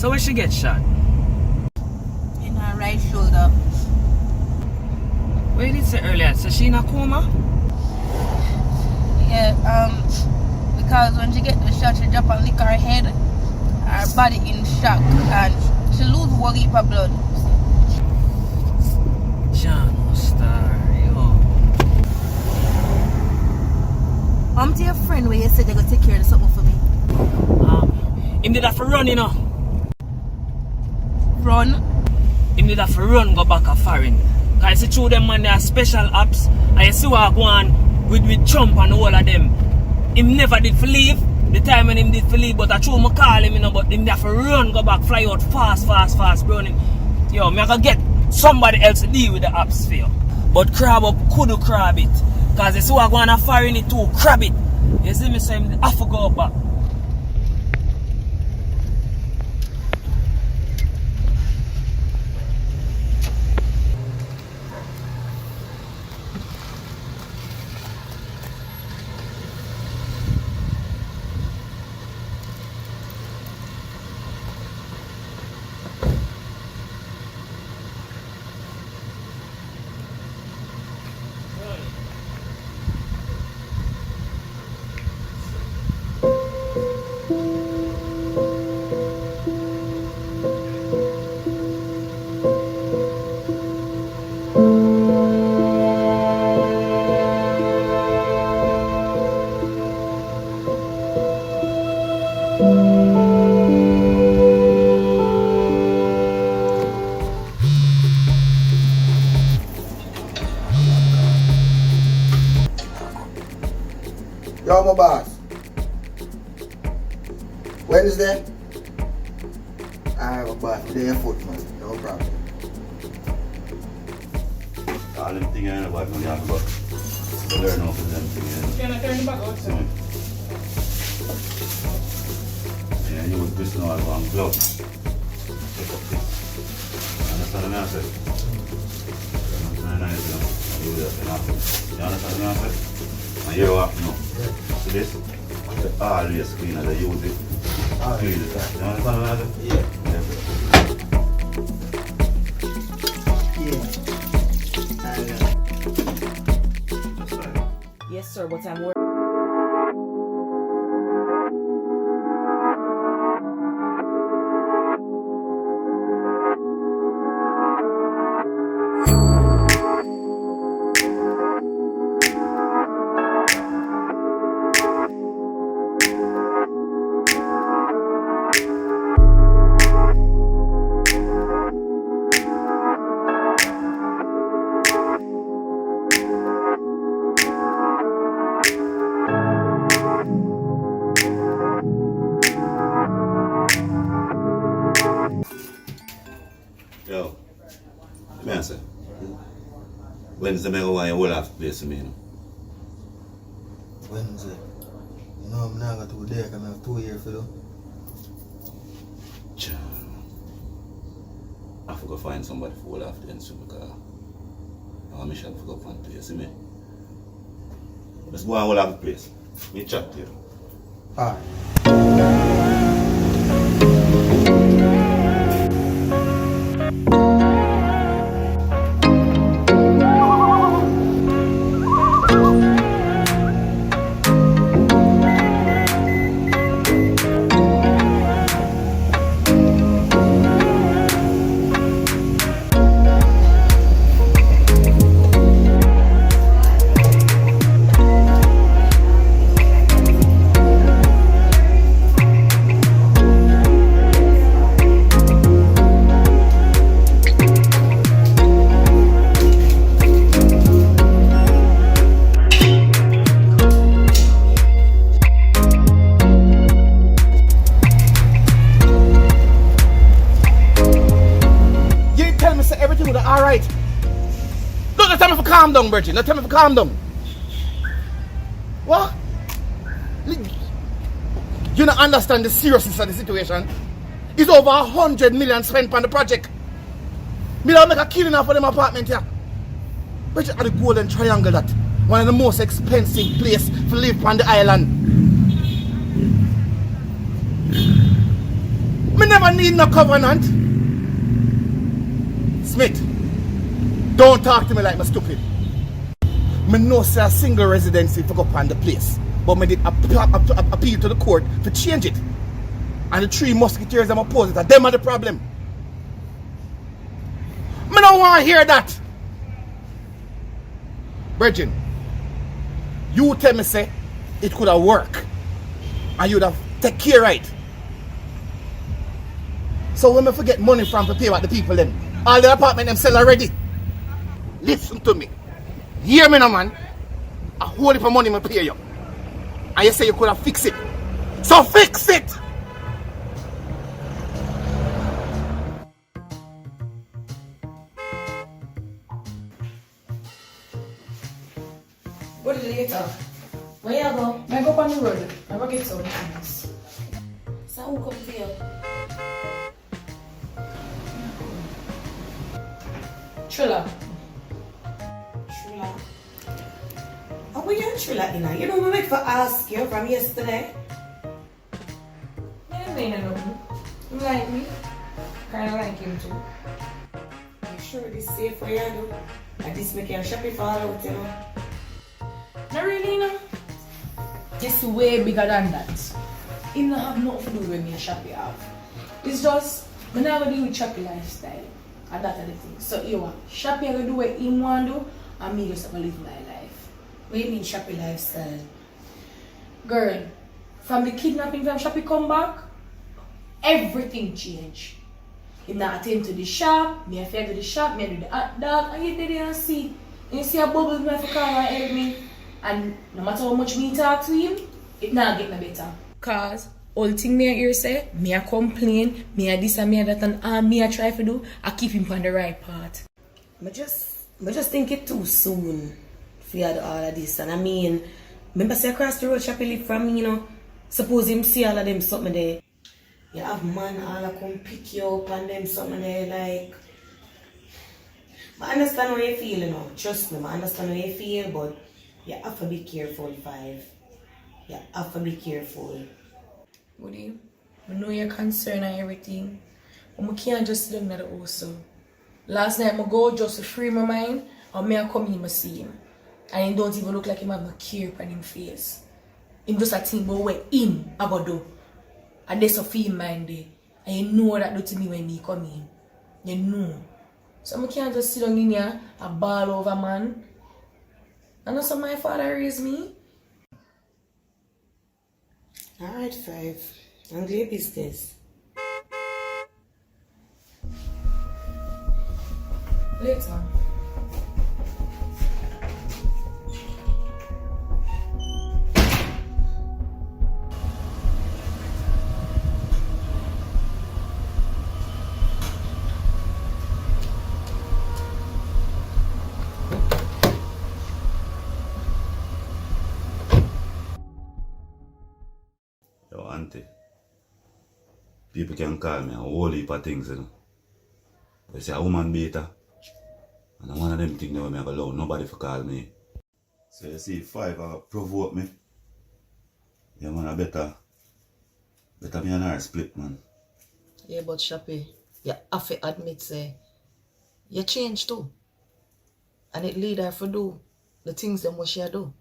So where she get shot? In her right shoulder. What did you say earlier? So she in a coma? Yeah, because when she get the shot, she drop and lick her head, her body in shock, and she lose a whole heap of blood. John Star, yo. I'm to your friend where you said they're gonna take care of something for me. Him did have to run, you know. Run? Him did have to run, go back a foreign. Cause I see through them man, they are special apps. And you see what I go on with Trump and all of them. Him never did for leave. The time when him did for leave, but I threw my call him, you know, but him have to run, go back, fly out fast, bro. Yo, me I gotta get somebody else to deal with the apps for you. But crab up couldn't crab it. Cause you see what I go on a foreign it too, crab it. You see me, so him have to go back. Yo, my boss. Wednesday? Alright, my boss. Day and foot, man. No problem. All them things I know about money, I have to learn off of them things. Can I turn it back out, sir? Yeah, you would listen to all one glove. Take up this. Understand what I say? It's very nice, you know. You do that enough. You understand what I say? And you're up now. So this, always clean as I use it. Clean it. You understand what I say? Yeah. That's right. Yes, sir, but I'm worried. Yo, let me answer. Wednesday, I go want you all have to place for me, you know. Wednesday. You know, I'm not going to do there because I have 2 years for you. I forgot to find somebody for all after and soon because our mission forgot to find place, see me? Let's go and all have the place. Me chat to you. Alright. Alright. Don't tell me to calm down, Bridget. Don't tell me to calm down. What? You don't understand the seriousness of the situation. It's over 100 million spent on the project. Me don't make a killing off of them apartment here. Bridget at the Golden Triangle, that one of the most expensive place to live on the island. Me never need no covenant. Smith, don't talk to me like I'm stupid. Me know say a single residency for go upon the place. But me did appeal to the court to change it. And the 3 musketeers I'm opposed to, them are the problem. Me don't want to hear that. Virgin, you tell me say it could have worked. And you'd have take care right. So when me forget money from to pay what the people them, all the apartment them sell already. Listen to me. Hear me now, man. A whole heap of money me pay you. And you say you could have fixed it. So fix it! What did you get up? Where you go? I go on the road. I go get some things. So who come for you? Trilla. Trilla? How are you Trilla in? You know me wait for ask you from yesterday. I don't know nothing. You like me? Kinda like him too. You sure this safe for you do? And this make your Shoppy fall out, you know? Not really, no. It's way bigger than that. It don't have nothing to do with me and Shoppy have. It's just, I never deal with Shoppy lifestyle. And that's the thing. So, you want Shoppy gonna do what he want to do, and me just gonna live my life. What do you mean Shoppy lifestyle? Girl, from the kidnapping from Shoppy come back, everything changed. He not attend to the shop, me I fed to the shop, me I do the hot dog, and you did it and see. And you see a bubble me for car and help me. And no matter how much me talk to him, it not get no better. Cause all thing me I hear say, me I complain, me I this and me I that, and all me I try to do, I keep him on the right path. I just think it too soon for you to do all of this. And I mean, remember say across the road Shoppy live from me, you know, suppose him see all of them something there. You have man all come pick you up and them something there like. I understand how you feel, you know. Trust me, I understand how you feel, but you have to be careful, Five. You have to be careful. Woody, I know you're concerned and everything, but I can't just sit down at the house. Last night, I go just to free my mind, and I come in and see him. And he don't even look like him have no care on his face. Him just a think about what him I go do. And there's a feel mind there. And you know that do to me when me come in. You know. So I can't just sit down in here and ball over man. And that's how my father raised me. Alright, Five. Handle your business. Later. Yo, auntie. People can call me a whole heap of things, you know. They say a woman beater. And one of them things never make allow nobody to call me. So you see, Five provoke me. Yeah, man, I better me and her split, man. Yeah, but Shoppy, you have to admit, say, you change too. And it lead her to do the things them what she do.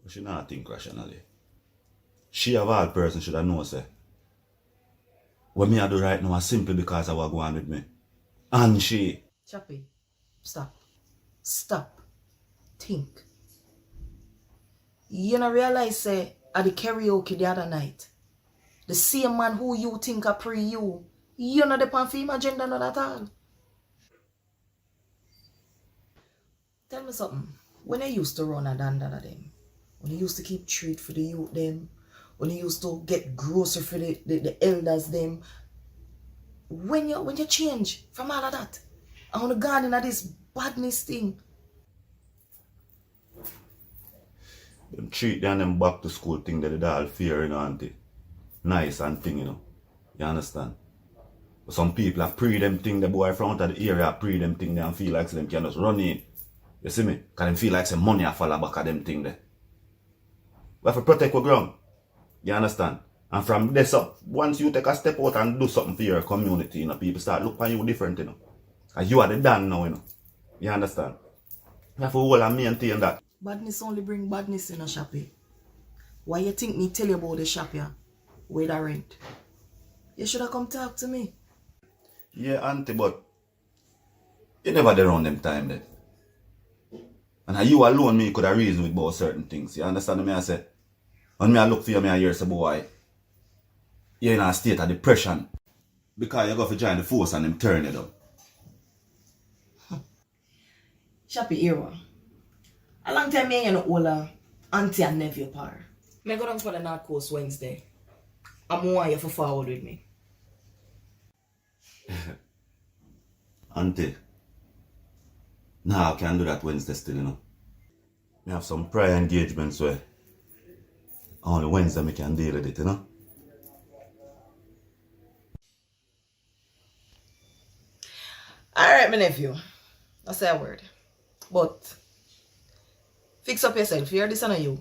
But she not think rationally. She of all person should have known, say, what me I do right now is simply because I was going with me. And she. Shoppy, stop. Stop. Think. You don't realize, say, at the karaoke the other night, the same man who you think are pre you not depend for him agenda not at all. Tell me something. When I used to run a Don Daddas them, when I used to keep treat for the youth them, when I used to get grocery for the elders them, when you change from all of that, I want to go into this badness thing. Them treat them back to school thing that they all fear, you know, auntie. Nice and thing, you know. You understand? But some people have pre them thing, the boy front of the area pre them thing there and feel like them can just run in. You see me? Because them feel like some money I fall back at them thing there. We have to protect our ground. You understand? And from this up, once you take a step out and do something for your community, you know, people start looking at you different, you know. Because you are the Dan now, you know. You understand? You have to hold and maintain that. Badness only bring badness in a Shoppy. Why you think me tell you about the shop here? Where the rent? You should have come talk to me. Yeah, auntie, but you never did around them time then. And you alone me could have reasoned with about certain things. You understand me I say? When me I look for you, me I hear say boy, you're in a state of depression. Because you go to join the force and them turn it up. Shoppy era. A long time me and all auntie and nephew par. Me go down for the North Coast Wednesday. I'm want you to forward with me. Auntie, nah, I can't do that Wednesday still, you know. I have some prior engagements where only Wednesday I can deal with it, you know. Alright, my nephew. That's a word. But fix up yourself. You're this and you.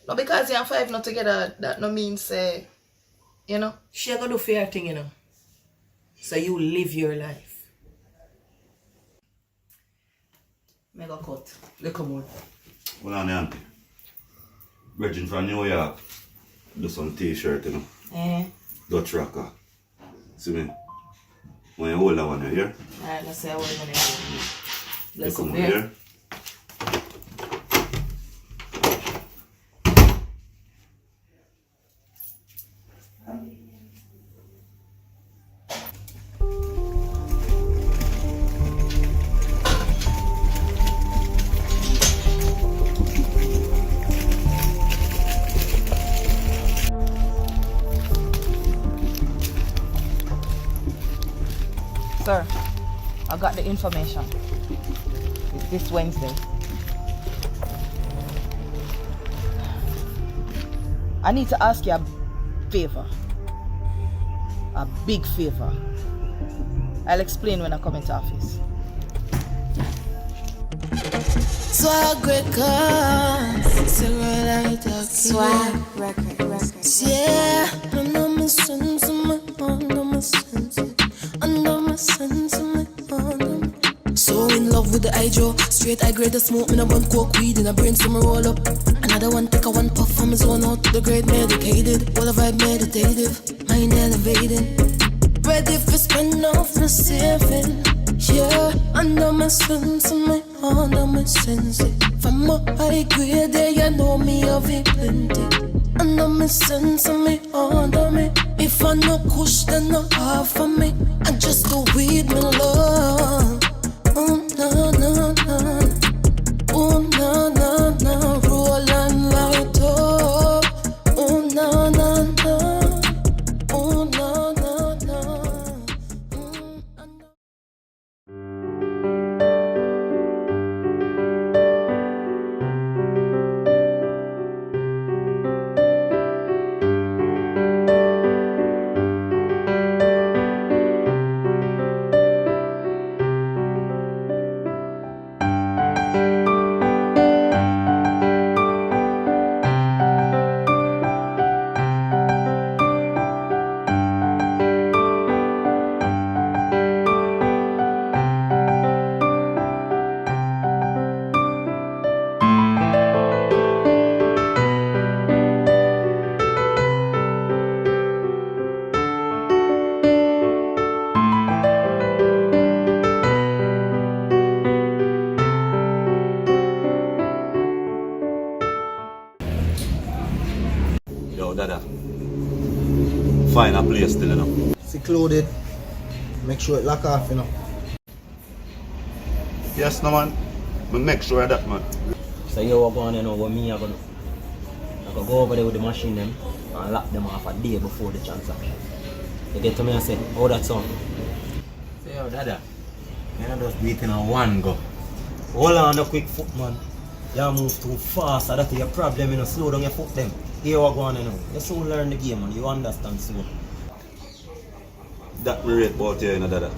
Not because you and five not together, that no means say, you know, she gonna do fair thing, you know. So you live your life. Mega cut. Look more. Well, auntie. Virgin from New York. Do some t-shirt, you know. Dutch rocker. See me? When you hold that one, you hear? Alright, let's say I want to You come over here. Sir, I got the information. It's this Wednesday. I need to ask you a favor. A big favor. I'll explain when I come into office. Swag records, silver light up. Swag records. Yeah, under my sense, under my sense, under my sense, under my. So in love with the hydro, straight I grade the smoke, me no bun coke weed in a brain, so me roll up. Another one take a one puff from his zone out to the grade medicated. All of vibe meditative, mind elevating. Ready for spend off the saving. Yeah, under my sense, under my sense. From a high grade, there you know me of it plenty. Under my sense, under me. If I no kush, then no half of me. I just do weed, me love. Oh no no no, oh no no no, roll and light up. Oh no no no, oh no no no. Yo, Dada. Find a place still, you know. Secluded. Make sure it lock off, you know. Yes, no man. But make sure of that, man. So you are going to know what me are going to do. I can go over there with the machine them and lock them off a day before the transaction. You get to me and say, oh that sound? Say, yo Dada, you're not just beating on one go. Hold on a quick foot, man. You move too fast, that's your problem, you know, slow down your foot them. Here what going on, you know. You soon learn the game, man. You understand soon. That me rate about you, you know, Dada.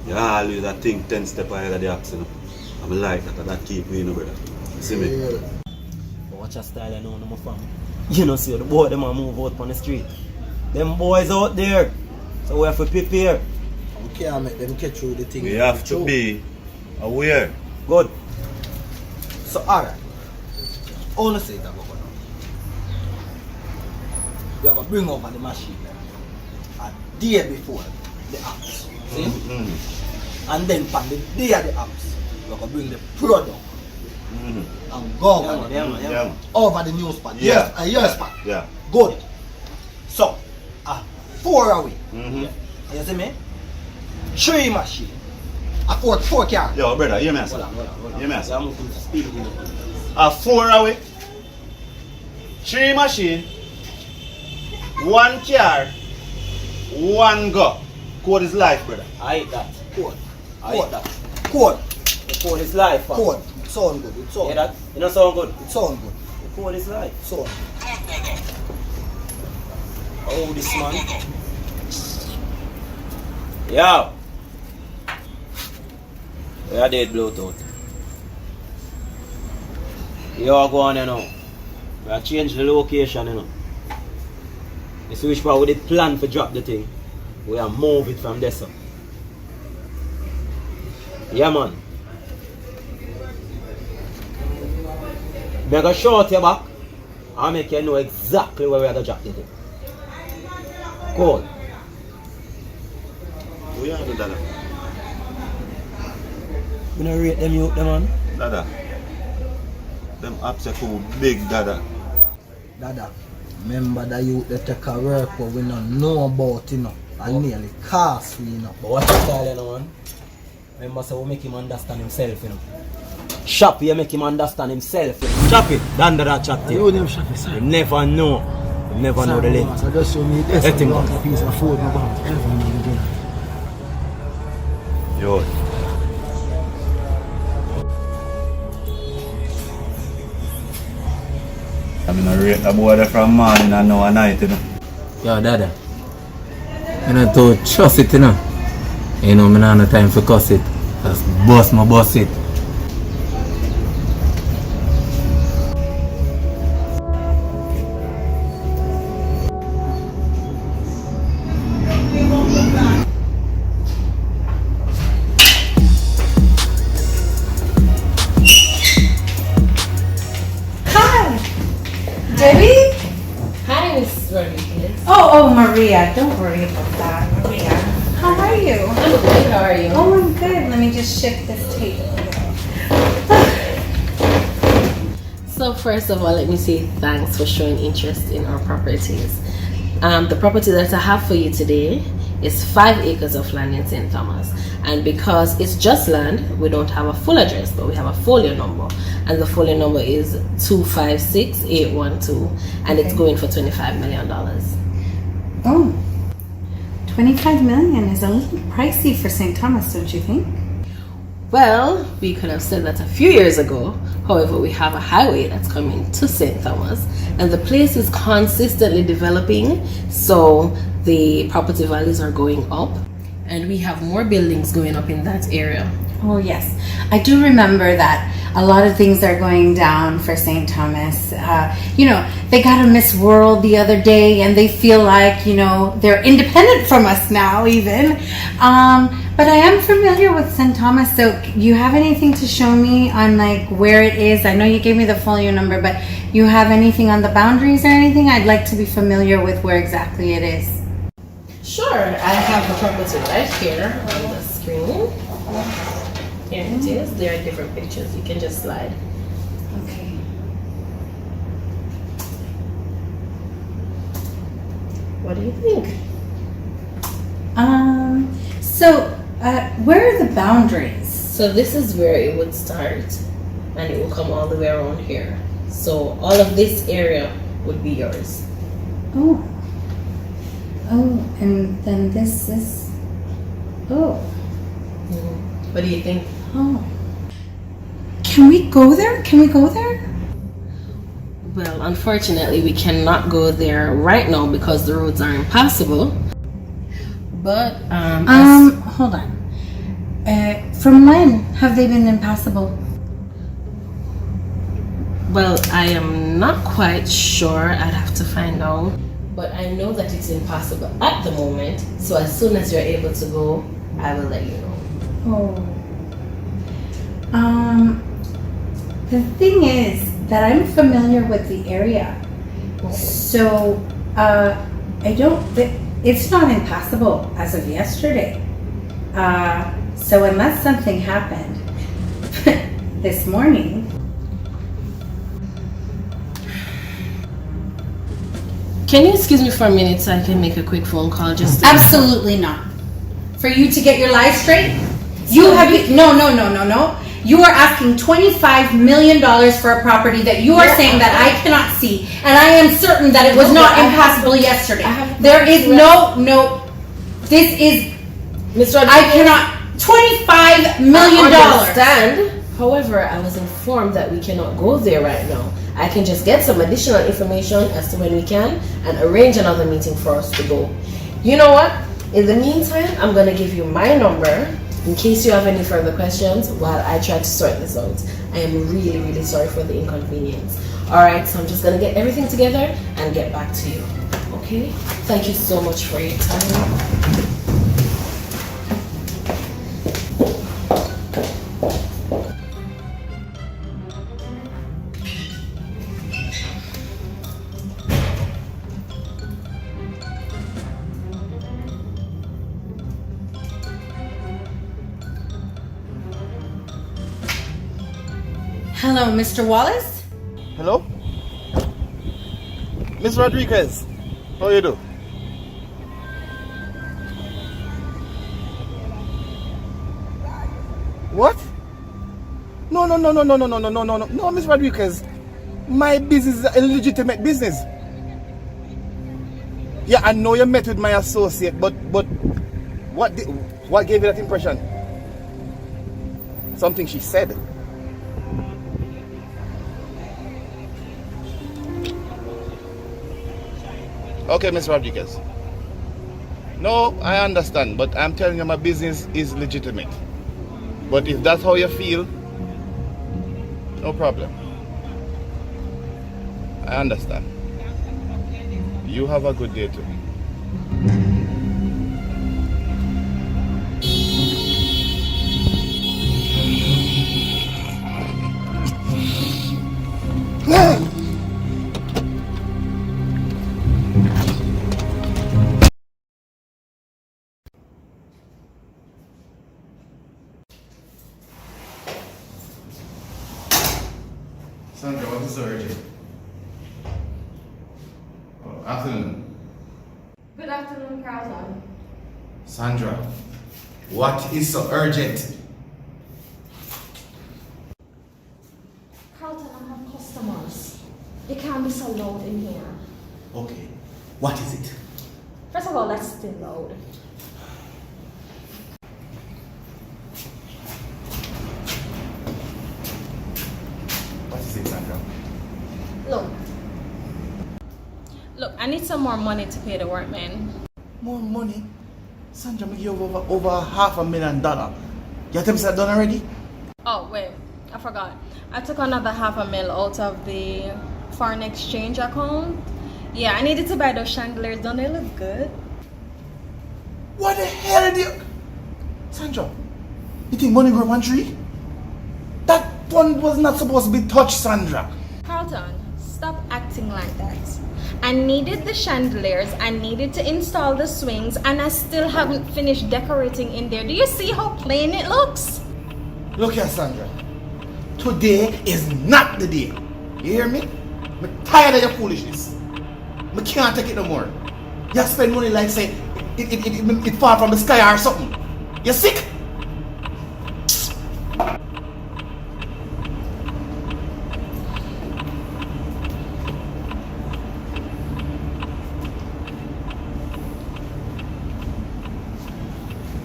You always a think 10 steps ahead of the axe, you know. I'm like that, and that keep me, you know, brother. You see me? Yeah. But watch your style, you know, my fam. You know, see the boy them a move out on the street. Them boys out there. So we have to prepare. We can't make them catch through the thing. We have to be aware. Good. So alright. All I say that we're gonna do. We have to bring over the machine a day before the apps. See? And then on the day of the apps, we have to bring the product and go over the new spot. Yeah. Yes, your spot. Yeah. Good. So, 4 away. You see me? 3 machine. A 4 car. Yo, brother, hear me. Hold on. Hear me. I'm moving to speed. 4 away. 3 machine. 1 car. 1 go. Code is life, brother. I hate that. Code. I hate that. Code. The code is life. Fam. Code. It sound good. It sound Hear that? You know sound good? It sound good. The code is life. Sound. Oh, this man. Yo. Where did Bluetooth? You go on, you know. We change the location, you know. You see which part we did plan to drop the thing. We are move it from there, so. Yeah, man. We're going to short your back and make you know exactly where we're going to drop the thing. Cool. We are the Dada. We don't rate them youth, man. Dada. Them apps are cool, big Dada. Dada, remember that you take a work what we don't know about, you know. And nearly cost we, you know. But what you style, you know, man? Remember, so we make him understand himself, you know. Shoppy, you make him understand himself, you know. Shoppy, Don Daddas chat to you. You name Shoppy, sir. You never know. You never know the link. So just show me this. Let him go. A piece of food, no bounce. Ever know again. Yo. I'm gonna rate the boy there from morning and now at night, you know. Yo, Dada. You know, to trust it, you know. You know, I don't have time for cuss it. Just bust it. Debbie? Hi, Mrs. Rodriguez. Oh, Maria. Don't worry about that, Maria. How are you? I'm good. How are you? Oh, I'm good. Let me just shift this tape. So first of all, let me say thanks for showing interest in our properties. The property that I have for you today is 5 acres of land in St. Thomas. And because it's just land, we don't have a full address, but we have a folio number. And the folio number is 256812, and it's going for $25 million. Oh, 25 million is a little pricey for St. Thomas, don't you think? Well, we could have said that a few years ago. However, we have a highway that's coming to St. Thomas, and the place is consistently developing, so the property values are going up, and we have more buildings going up in that area. Oh, yes. I do remember that a lot of things are going down for St. Thomas. You know, they got a Miss World the other day, and they feel like, you know, they're independent from us now, even. But I am familiar with St. Thomas, so you have anything to show me on, like, where it is? I know you gave me the folio number, but you have anything on the boundaries or anything? I'd like to be familiar with where exactly it is. Sure, I have the property right here on the screen. Here it is. There are different pictures. You can just slide. Okay. What do you think? So, where are the boundaries? So this is where it would start, and it will come all the way around here. So all of this area would be yours. Oh. Oh, and then this is... Oh. What do you think? Oh. Can we go there? Can we go there? Well, unfortunately, we cannot go there right now because the roads are impassable. But, hold on. From when have they been impassable? Well, I am not quite sure. I'd have to find out. But I know that it's impossible at the moment. So as soon as you're able to go, I will let you know. Oh. The thing is that I'm familiar with the area. So, it's not impossible as of yesterday. So unless something happened this morning. Can you excuse me for a minute so I can make a quick phone call just to... Absolutely not. For you to get your life straight, no. You are asking $25 million for a property that you are saying that I cannot see, and I am certain that it was not impossible yesterday. There is this is, Mr. I cannot, $25 million. I understand. However, I was informed that we cannot go there right now. I can just get some additional information as to when we can and arrange another meeting for us to go. You know what? In the meantime, I'm going to give you my number in case you have any further questions while I try to sort this out. I am really, really sorry for the inconvenience. Alright, so I'm just going to get everything together and get back to you. Okay? Thank you so much for your time. Hello, Mr. Wallace? Hello? Miss Rodriguez, how you do? What? No, Miss Rodriguez. My business is a legitimate business. Yeah, I know you met with my associate, but what gave you that impression? Something she said. Okay, Ms. Rodriguez. No, I understand, but I'm telling you my business is legitimate. But if that's how you feel, no problem. I understand. You have a good day too. Sandra, what is so urgent? Afternoon. Good afternoon, Carlton. Sandra, what is so urgent? Carlton, I have customers. You can't be so loud in here. Okay, what is it? First of all, that's still loud. What is it, Sandra? Look, I need some more money to pay the workmen. More money? Sandra, me give you over $500,000. You have that done already? Oh, wait, I forgot. I took another $500,000 out of the foreign exchange account. Yeah, I needed to buy those chandeliers. Don't they look good? What the hell do you... Sandra, you think money grow on tree? That one was not supposed to be touched, Sandra. Carlton, stop acting like that. I needed the chandeliers, I needed to install the swings, and I still haven't finished decorating in there. Do you see how plain it looks? Look here, Sandra. Today is not the day. You hear me? I'm tired of your foolishness. I can't take it no more. You spend money like say it fall from the sky or something. You sick?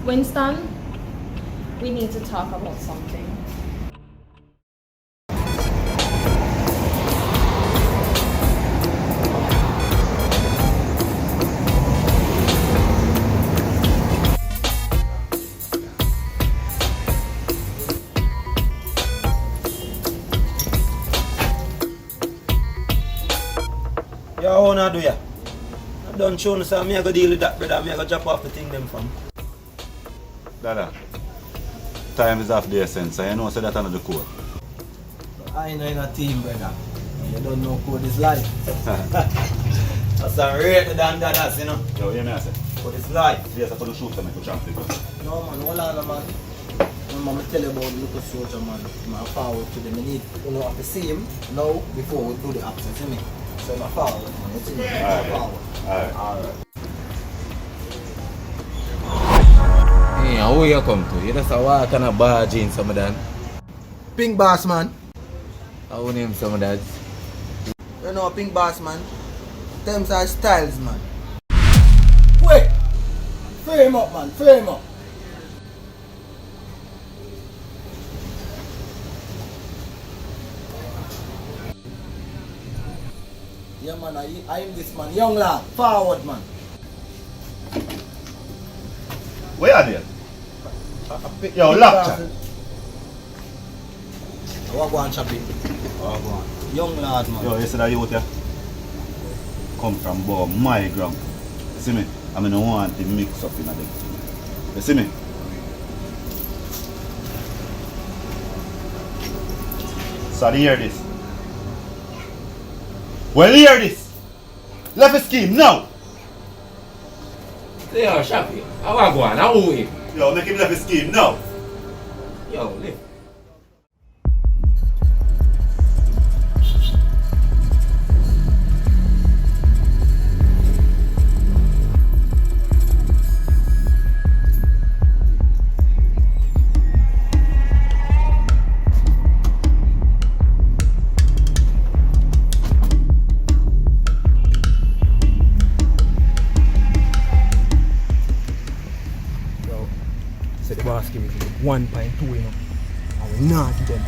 Winston, we need to talk about something. wanna do ya? I done shown so me I go deal with that, brother. Me I go drop off the thing them from. Dada, time is of the essence, so you know so that another code. I know in a team, brother. You don't know code is life. That's a rate the Don Daddas, you know. Yo, hear me I say? Code is life. Yes, I put the shoot to make a champ. No man, hold on man. Remember me tell you about the little soldier man. I'm forward to them. I need you know have to see him now before we do the apps, you see me? So I'm forward, man. You see me? I'm forward. Alright. Hey, and where you come to? You just a walk and a barge in some of that. Pink Boss man. How name some of that? You know Pink Boss man. Them are styles man. Wait! Frame up man, frame up. Yeah man, I am this man, young lad, forward man. Where are they? Yo, laptop. I want to go and Shoppy. Young lad man. Yo, you see that youth here? Come from about my ground. You see me? I mean, I want to mix up in a thing. You see me? So hear this. Well, hear this. Left a scheme now. They are Shoppy. How I go on? How we? Yo, make him left a scheme now. Yo, live. The boss give me 1.2, you know. I will not give them.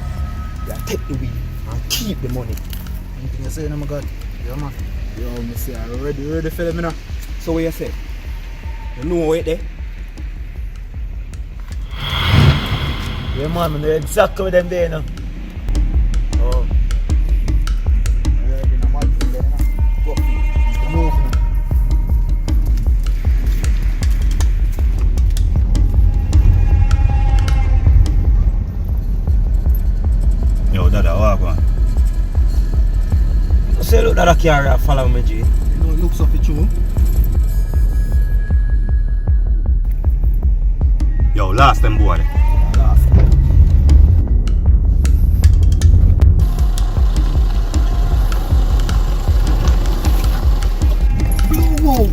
They take the weed and keep the money. Anything you say, no my God? Yeah man. Yo, me say I ready for them, you know. So what you say? You know what there? Yeah man, I know exactly what them there, you know. Oh. Alright, I'm out from there, you know. Go. Move, you know. Yo, Dada, what go on? Say look that carrier follow me, G. You know, it looks up at you. Yo, last them boy. Last. Whoa.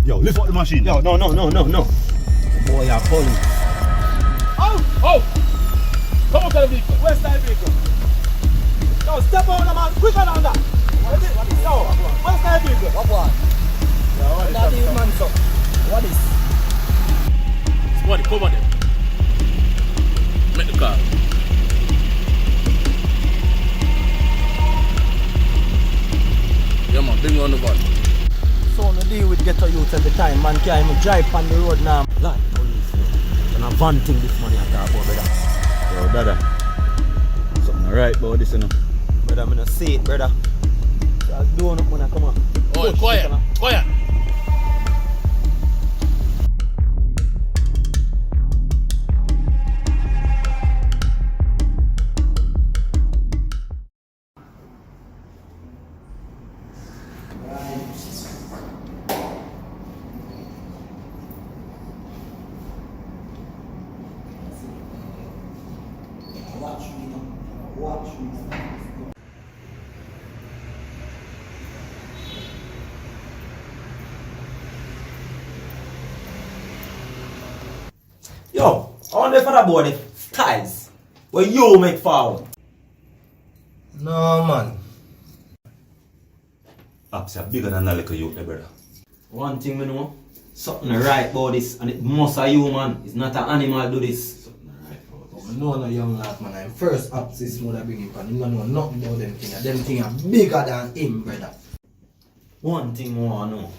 Yo, lift up the machine. Yo, no. Boy, you're police. Oh! Come on, the vehicle. Where's that vehicle? Yo, step on the man. Quicker than that. Yo, where's that vehicle? What one? Yo, what is that man, so? What is? Somebody, cover them. Make the car. Yeah, man, bring me on the bus. So, no deal with ghetto youth at the time. Man can't even drive on the road now. Lord, police, man. And I'm vanting this money I talk about, brother. Yo, Dada. Something right about this, you know. Brother, I'm gonna see it, brother. Just do it when I come on. Oh, quiet. Watch me. Yo, I wonder if that boy the styles where you make forward. No, man. Apps are bigger than that little youth, there, brother. One thing we know, something right about this, and it must a human. It's not an animal do this. I know no young lad, man. I'm first up this mother bring him, and him don't know nothing about them things. Them things are bigger than him, brother. One thing we want to know.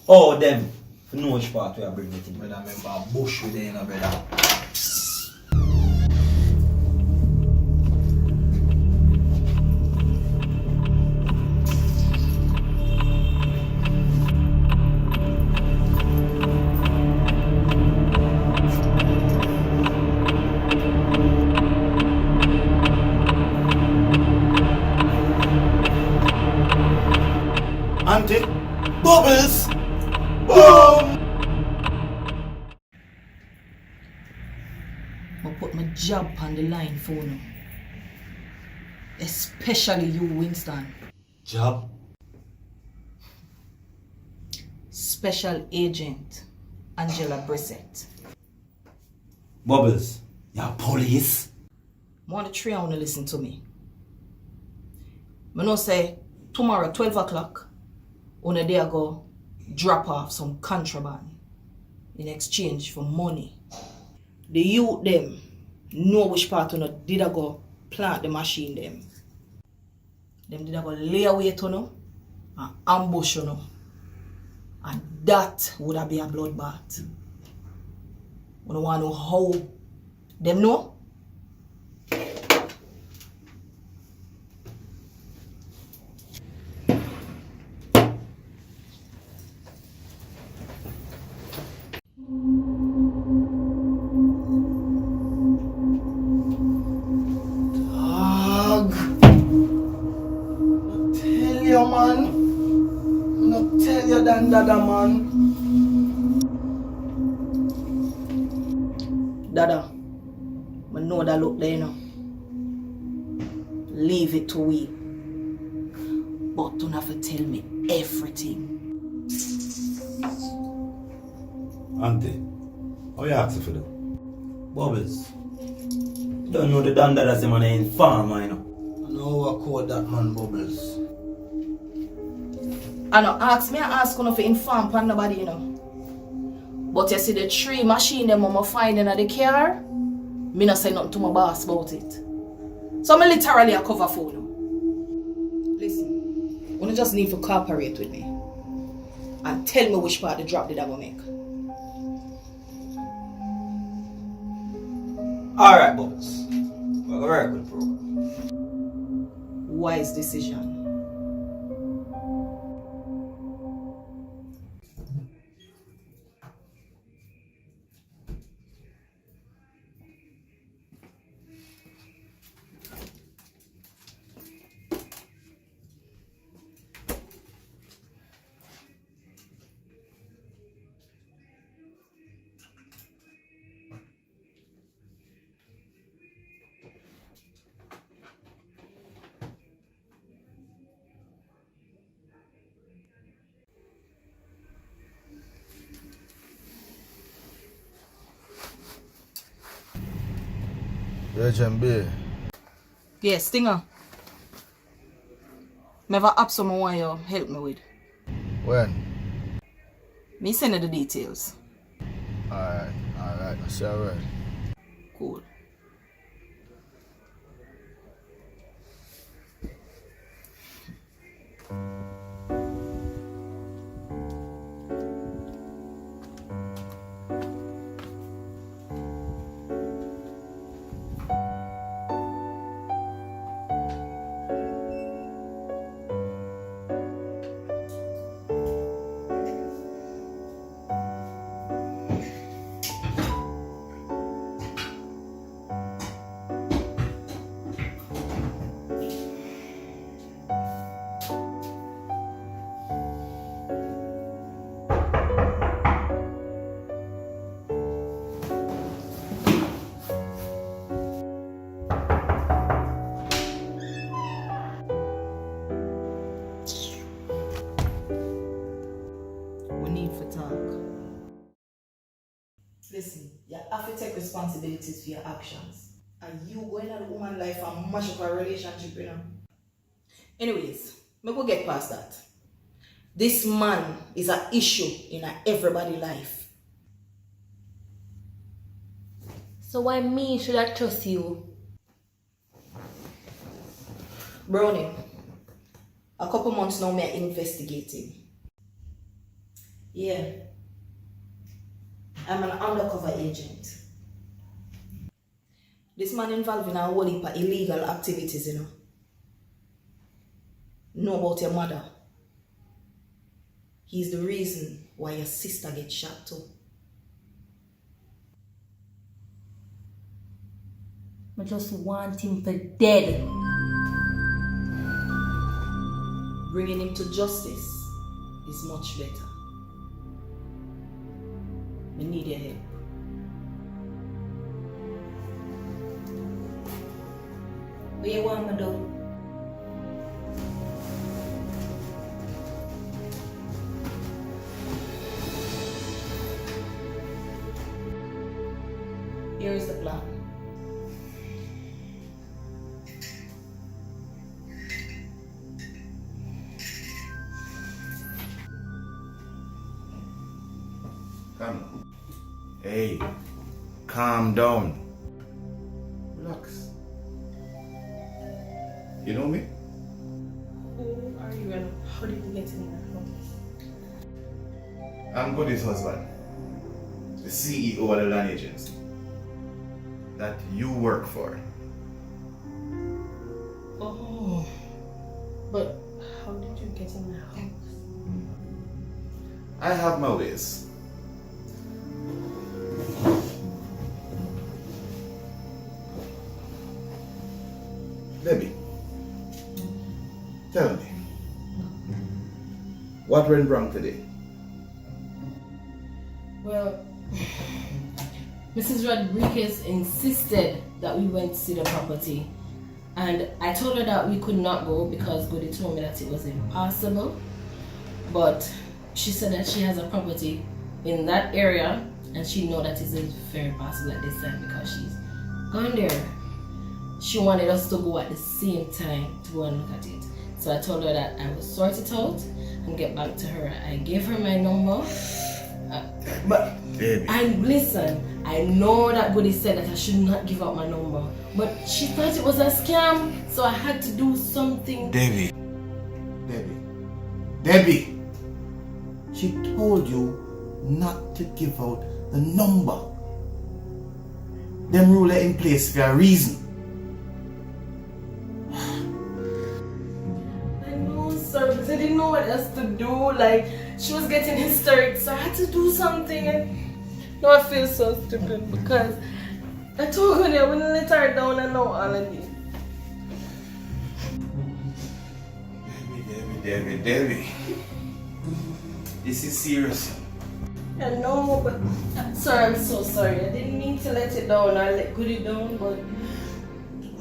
All them, for know which part we are bringing it in. Brother, remember bush with them, brother. Auntie, bubbles! Boom! I put my job on the line for you. Especially you, Winston. Job? Special Agent Angela Brissett. Bubbles, you're police? I want the three I want to listen to me. I know say tomorrow 12 o'clock, on a day go drop off some contraband in exchange for money. The youth them know which part of it did I go plant the machine them. Them did I go lay away to no and ambush you no. And that would have been a bloodbath. We don't want to know how them know. Dog. Tell you, man. No tell you, Don Daddas, man. Dada, I know that look there now. Leave it to we. But don't have to tell me everything. Auntie, how you asking for that? Bubbles. You don't know the Don Daddas them on the informer, you know. I know I call that man Bubbles. I know ask me, I ask you for inform upon nobody, you know. But you see the three machine them I'm finding in the car, me not say nothing to my boss about it. So I'm literally a cover for you. Listen, you just need to cooperate with me and tell me which part the drop did I go make. Alright, Bubbles. We're gonna work with the program. Wise decision. HMB. Yes, Stinger. Me have a app someone want you help me with. When? Me send you the details. Alright. I see alright. Cool. Listen, you have to take responsibilities for your actions. And you going on a woman's life and mash up a relationship, you know. Anyways, me go get past that. This man is an issue in everybody's life. So why me should I trust you? Brownie, a couple months now me are investigating. Yeah. I'm an undercover agent. This man involved in a whole heap of illegal activities, you know. Know about your mother. He's the reason why your sister gets shot too. I just want him for dead. Bringing him to justice is much better. We need your help. What you want me to do? Here is the plan. Come. Hey, calm down. Relax. You know me? Who are you and how did you get in that house? I'm Goody's husband, the CEO of the land agency that you work for. Oh, but how did you get in the house? I have my ways. Debbie, tell me, what went wrong today? Well, Mrs. Rodriguez insisted that we went to see the property, and I told her that we could not go because Goody told me that it was impossible. But she said that she has a property in that area and she know that it's very possible at this time because she's gone there. She wanted us to go at the same time to go and look at it. So I told her that I would sort it out and get back to her. I gave her my number. But Baby. and listen, I know that Goody said that I should not give out my number, but she thought it was a scam, so I had to do something. Debbie. Debbie. She told you not to give out the number. Them rules are in place for a reason. I know, sir, because I didn't know what else to do. Like, she was getting hysteric, so I had to do something. And now I feel so stupid because I told Goody I wouldn't let her down and know all of this. Debbie. This is serious. I know, but sir, I'm so sorry. I didn't mean to let it down or let Goody down, but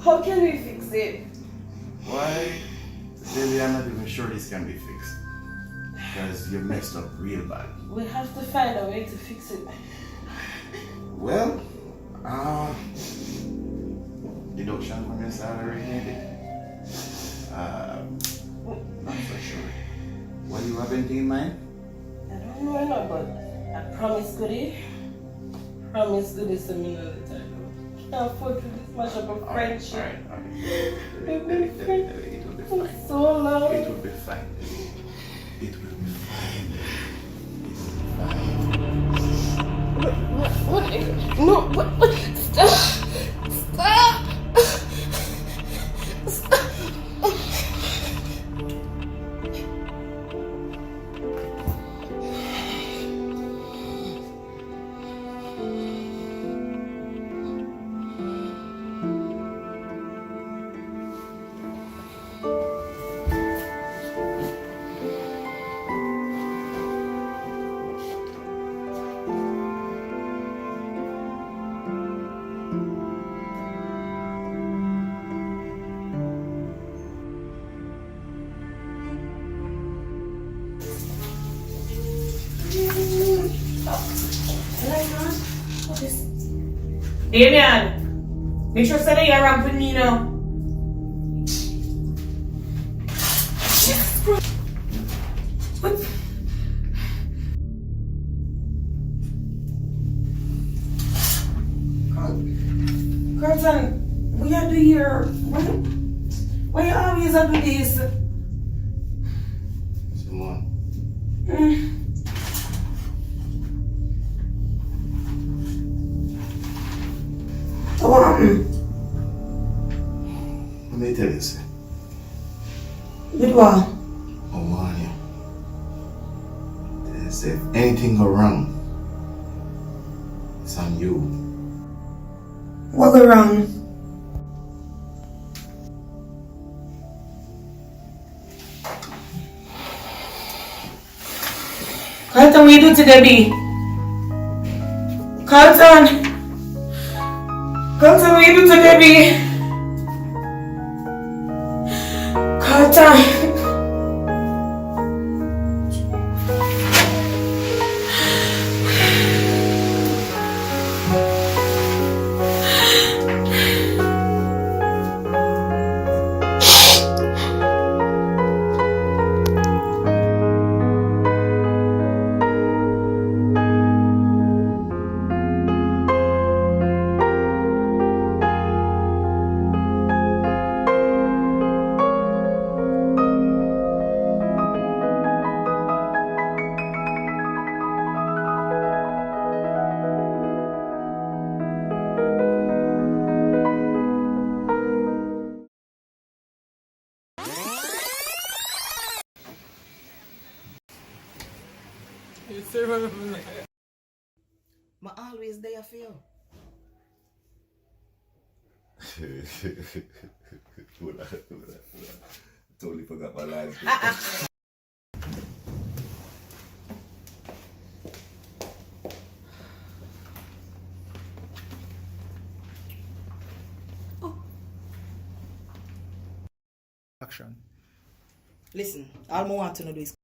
how can we fix it? Why? Debbie, I'm not even sure this can be fixed. Because you messed up real bad. We have to find a way to fix it. Well, deduction from your salary maybe. Not for sure. What do you have anything in mind? I don't know, but I promise Goody. Promise Goody so me know that I can't afford to this much of a friendship. We've been friends for so long. It will be fine. It will be fine. What? No, what? Stop! Stop! Stop! Damian, make sure that you're around with me now. What? Carlton, we are here. Why you always do this? Simone. Let me tell you, sir. With what? I warn you. They say if anything go wrong, it's on you. What go wrong? Carlton, what you do today, B? Carlton! Carlton, what you do today, B? Carlton! I always there for you. Totally forgot my lines. Action. Listen, all I want to know is